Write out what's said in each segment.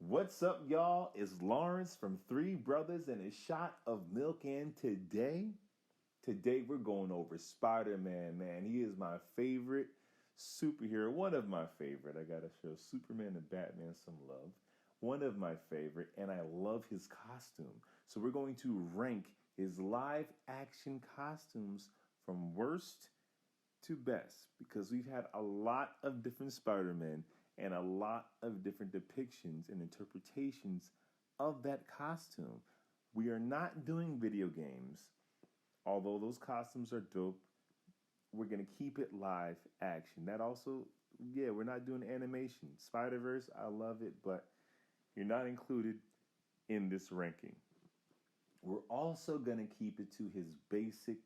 What's up, y'all? It's Lawrence from Three Brothers and a Shot of Milk. And today we're going over Spider-Man, man. He is my favorite superhero. One of my favorite. I gotta show Superman and Batman some love. One of my favorite, and I love his costume. So we're going to rank his live action costumes from worst to best because we've had a lot of different Spider-Men and a lot of different depictions and interpretations of that costume. We are not doing video games, although those costumes are dope. We're going to keep it live action. That also, we're not doing animation. Spider-Verse, I love it, but you're not included in this ranking. We're also going to keep it to his basic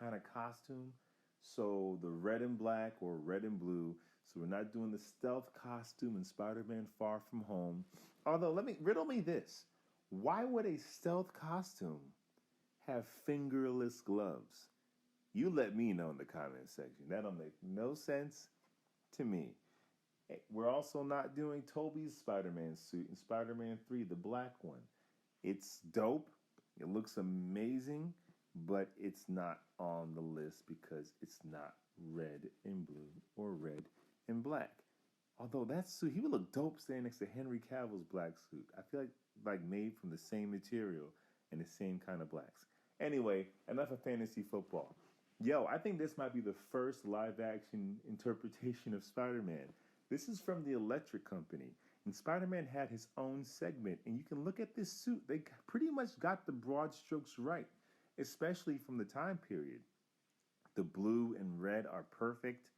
kind of costume. So the red and black or red and blue. So we're not doing the stealth costume in Spider-Man Far From Home. Although, riddle me this. Why would a stealth costume have fingerless gloves? You let me know in the comment section. That'll make no sense to me. We're also not doing Tobey's Spider-Man suit in Spider-Man 3, the black one. It's dope. It looks amazing, but it's not on the list because it's not red and blue or red and black. Although that suit, he would look dope standing next to Henry Cavill's black suit. I feel like made from the same material and the same kind of blacks. Anyway, enough of fantasy football. Yo, I think this might be the first live action interpretation of Spider-Man. This is from the Electric Company. And Spider-Man had his own segment. And you can look at this suit. They pretty much got the broad strokes right, especially from the time period. The blue and red are perfect.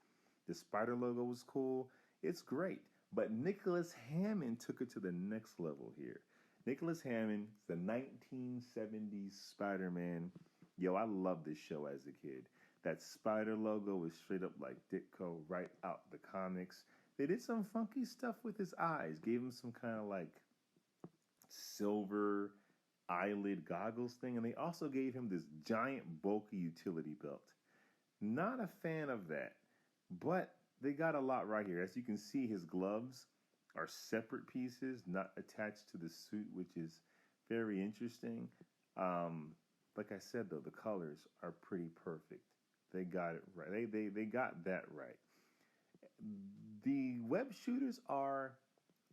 The Spider logo was cool. It's great. But Nicholas Hammond took it to the next level here. Nicholas Hammond, the 1970s Spider-Man. Yo, I loved this show as a kid. That Spider logo was straight up like Ditko right out the comics. They did some funky stuff with his eyes. Gave him some kind of like silver eyelid goggles thing. And they also gave him this giant bulky utility belt. Not a fan of that. But they got a lot right here. As you can see, his gloves are separate pieces, not attached to the suit, which is very interesting. Like I said, though, the colors are pretty perfect. They got it right. They got that right. The web shooters are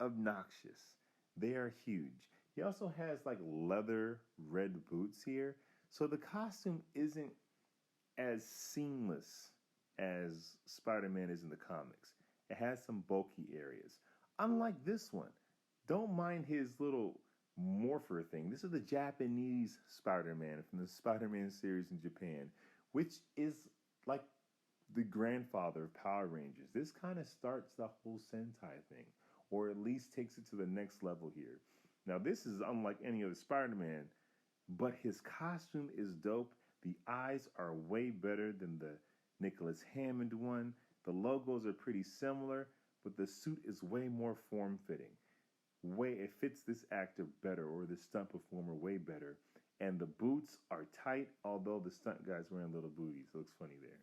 obnoxious. They are huge. He also has like leather red boots here. So the costume isn't as seamless as Spider-Man is in the comics. It has some bulky areas. Unlike this one, don't mind his little morpher thing. This is the Japanese Spider-Man from the Spider-Man series in Japan, which is like the grandfather of Power Rangers. This kind of starts the whole Sentai thing, or at least takes it to the next level here. Now, this is unlike any other Spider-Man, but his costume is dope. The eyes are way better than the Nicholas Hammond one. The logos are pretty similar, but the suit is way more form-fitting. It fits this actor better, or this stunt performer way better. And the boots are tight, although the stunt guy's wearing little booties. It looks funny there.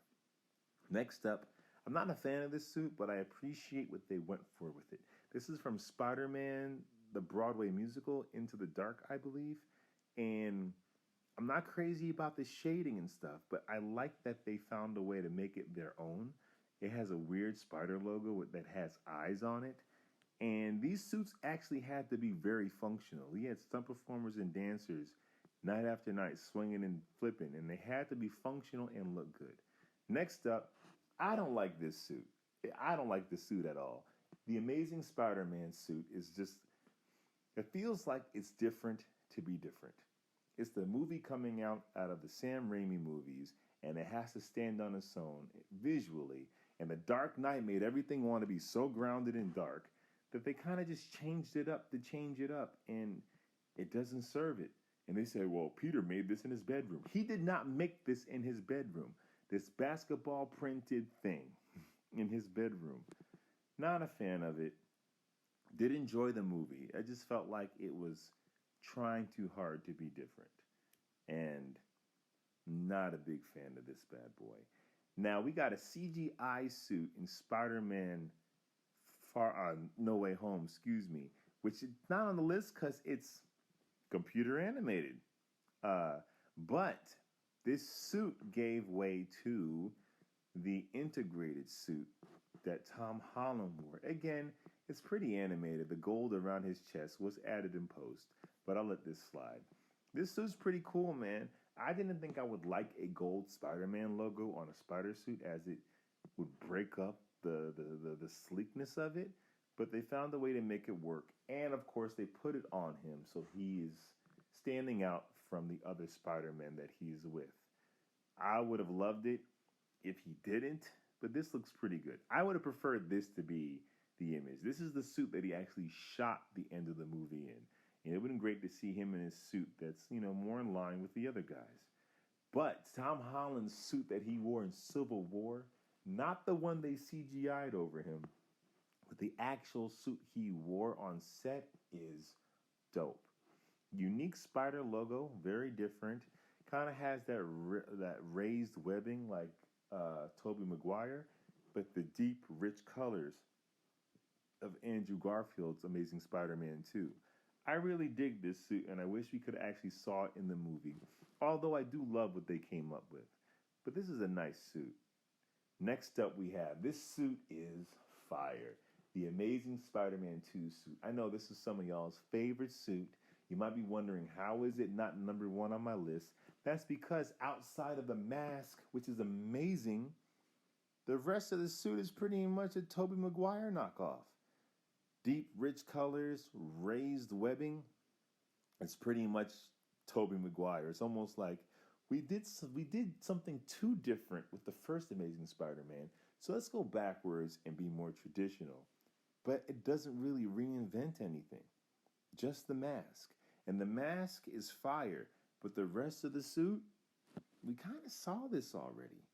Next up, I'm not a fan of this suit, but I appreciate what they went for with it. This is from Spider-Man, the Broadway musical, Into the Dark, I believe. And I'm not crazy about the shading and stuff, but I like that they found a way to make it their own. It has a weird spider logo that has eyes on it. And these suits actually had to be very functional. We had stunt performers and dancers night after night swinging and flipping, and they had to be functional and look good. Next up, I don't like this suit. I don't like this suit at all. The Amazing Spider-Man suit is just, it feels like it's different to be different. It's the movie coming out of the Sam Raimi movies, and it has to stand on its own visually. And The Dark Knight made everything want to be so grounded and dark that they kind of just changed it up to change it up, and it doesn't serve it. And they say, well, Peter made this in his bedroom. He did not make this in his bedroom. This basketball printed thing in his bedroom. Not a fan of it. Did enjoy the movie. I just felt like it was trying too hard to be different. And not a big fan of this bad boy. Now, we got a CGI suit in Spider-Man No Way Home, which is not on the list because it's computer animated. Uh, but this suit gave way to the integrated suit that Tom Holland wore. Again, it's pretty animated. The gold around his chest was added in post, but I'll let this slide. This suit's pretty cool, man. I didn't think I would like a gold Spider-Man logo on a spider suit as it would break up the sleekness of it, but they found a way to make it work. And of course, they put it on him so he is standing out from the other Spider-Man that he's with. I would have loved it if he didn't, but this looks pretty good. I would have preferred this to be the image. This is the suit that he actually shot the end of the movie in. And it would have been great to see him in his suit that's, more in line with the other guys. But Tom Holland's suit that he wore in Civil War, not the one they CGI'd over him, but the actual suit he wore on set is dope. Unique spider logo, very different. Kind of has that raised webbing like Tobey Maguire, but the deep, rich colors of Andrew Garfield's Amazing Spider-Man 2. I really dig this suit, and I wish we could actually saw it in the movie. Although I do love what they came up with. But this is a nice suit. Next up we have, this suit is fire. The Amazing Spider-Man 2 suit. I know this is some of y'all's favorite suit. You might be wondering, how is it not number one on my list? That's because outside of the mask, which is amazing, the rest of the suit is pretty much a Tobey Maguire knockoff. Deep, rich colors, raised webbing. It's pretty much Tobey Maguire. It's almost like we did something too different with the first Amazing Spider-Man, so let's go backwards and be more traditional. But it doesn't really reinvent anything. Just the mask. And the mask is fire, but the rest of the suit, we kind of saw this already.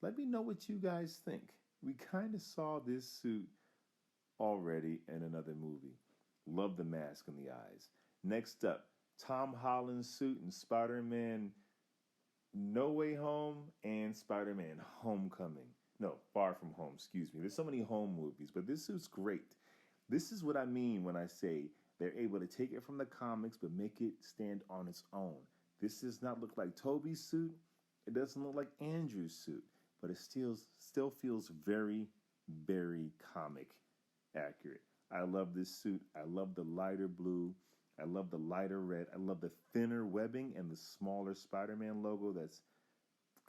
Let me know what you guys think. We kind of saw this suit already in another movie. Love the mask and the eyes. Next up, Tom Holland's suit in Spider-Man No Way Home and Spider-Man Homecoming. No, Far From Home, excuse me. There's so many home movies, but this suit's great. This is what I mean when I say they're able to take it from the comics but make it stand on its own. This does not look like Tobey's suit. It doesn't look like Andrew's suit, but it still feels very, very comic accurate. I love this suit. I love the lighter blue. I love the lighter red. I love the thinner webbing and the smaller Spider-Man logo that's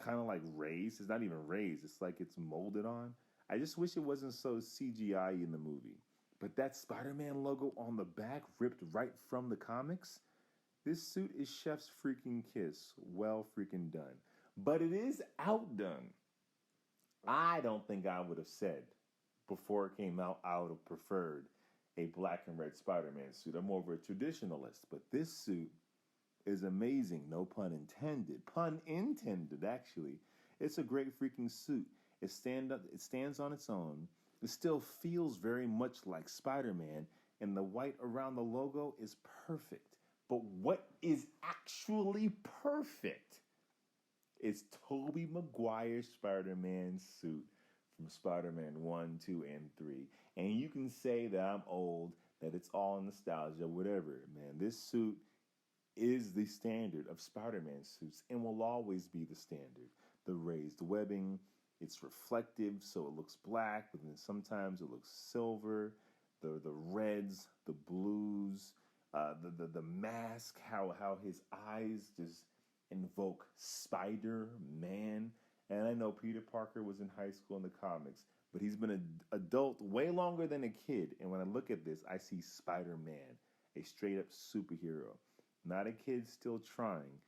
kind of like raised. It's not even raised. It's like it's molded on. I just wish it wasn't so CGI in the movie. But that Spider-Man logo on the back, ripped right from the comics, this suit is chef's freaking kiss. Well freaking done. But it is outdone. I don't think I would have said before it came out I would have preferred a black and red Spider-Man suit. I'm more of a traditionalist. But this suit is amazing. No pun intended. Pun intended, actually. It's a great freaking suit. It stands on its own. It still feels very much like Spider-Man, and the white around the logo is perfect. But what is actually perfect is Tobey Maguire's Spider-Man suit from Spider-Man 1, 2, and 3. And you can say that I'm old, that it's all nostalgia, whatever. Man, this suit is the standard of Spider-Man suits and will always be the standard. The raised webbing, it's reflective, so it looks black, but then sometimes it looks silver. The reds, the blues, the mask, how his eyes just invoke Spider-Man. And I know Peter Parker was in high school in the comics, but he's been an adult way longer than a kid. And when I look at this, I see Spider-Man, a straight-up superhero. Not a kid still trying,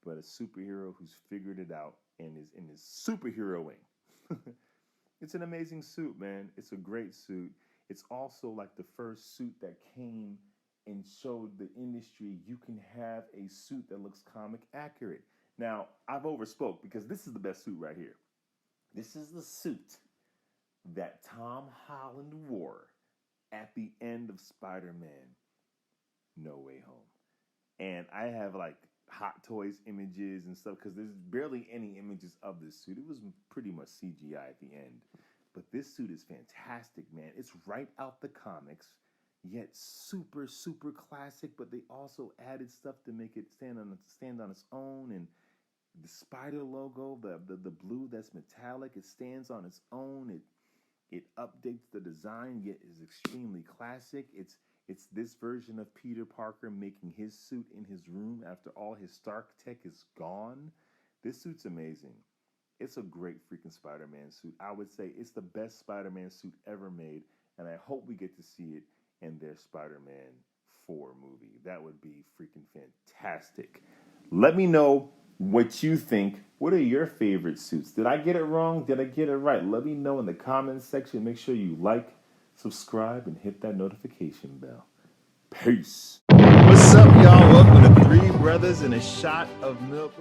but a superhero who's figured it out and is superheroing. It's an amazing suit, man. It's a great suit. It's also like the first suit that came and showed the industry you can have a suit that looks comic accurate. Now, I've overspoke because this is the best suit right here. This is the suit that Tom Holland wore at the end of Spider-Man No Way Home. And I have like Hot Toys images and stuff because there's barely any images of this suit. It was pretty much CGI at the end. But this suit is fantastic, man. It's right out the comics. yet super, super classic, but they also added stuff to make it stand on its own. And the spider logo, the blue that's metallic, it stands on its own. It updates the design, yet is extremely classic. It's this version of Peter Parker making his suit in his room after all his Stark tech is gone. This suit's amazing. It's a great freaking Spider-Man suit. I would say it's the best Spider-Man suit ever made, and I hope we get to see it in their Spider-Man 4 movie. That would be freaking fantastic. Let me know what you think. What are your favorite suits? Did I get it wrong? Did I get it right? Let me know in the comments section. Make sure you like, subscribe, and hit that notification bell. Peace. What's up, y'all? Welcome to Three Brothers and a Shot of Milk.